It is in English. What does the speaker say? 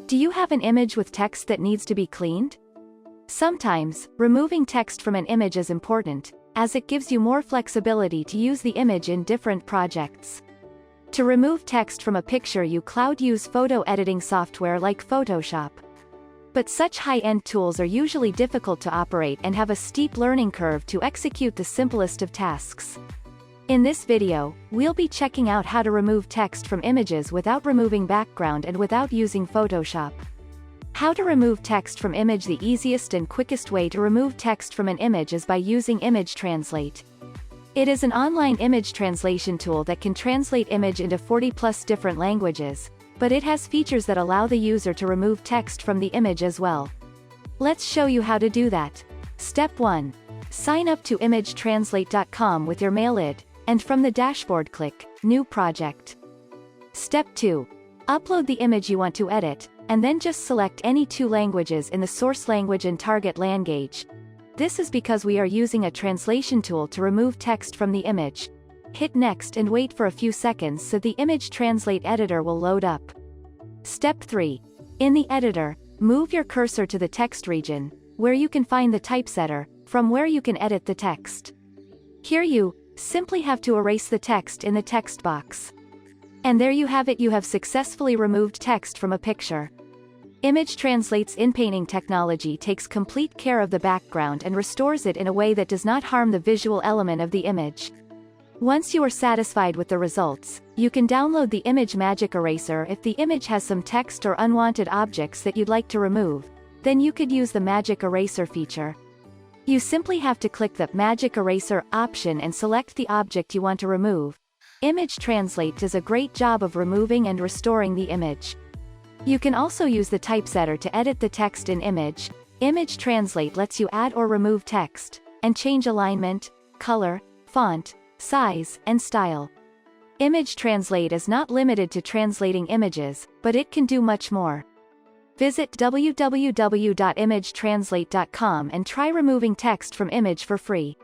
Do you have an image with text that needs to be cleaned? Sometimes, removing text from an image is important, as it gives you more flexibility to use the image in different projects. To remove text from a picture, you use photo editing software like Photoshop. But such high-end tools are usually difficult to operate and have a steep learning curve to execute the simplest of tasks. In this video, we'll be checking out how to remove text from images without removing background and without using Photoshop. How to remove text from image. The easiest and quickest way to remove text from an image is by using Image Translate. It is an online image translation tool that can translate image into 40+ different languages, but it has features that allow the user to remove text from the image as well. Let's show you how to do that. Step 1. Sign up to imagetranslate.com with your mail ID, and from the dashboard click New Project. Step 2. Upload the image you want to edit, and then just select any two languages in the source language and target language. This is because we are using a translation tool to remove text from the image. Hit Next and wait for a few seconds so the Image Translate editor will load up. Step 3. In the editor, move your cursor to the text region, where you can find the typesetter, from where you can edit the text. Here you simply have to erase the text in the text box. And there you have it, you have successfully removed text from a picture. Image Translate's inpainting technology takes complete care of the background and restores it in a way that does not harm the visual element of the image. Once you are satisfied with the results, you can download the Image Magic Eraser. If the image has some text or unwanted objects that you'd like to remove, then you could use the Magic Eraser feature. You simply have to click the Magic Eraser option and select the object you want to remove. Image Translate does a great job of removing and restoring the image. You can also use the typesetter to edit the text in image. Image Translate lets you add or remove text, and change alignment, color, font, size, and style. Image Translate is not limited to translating images, but it can do much more. Visit www.imagetranslate.com and try removing text from image for free.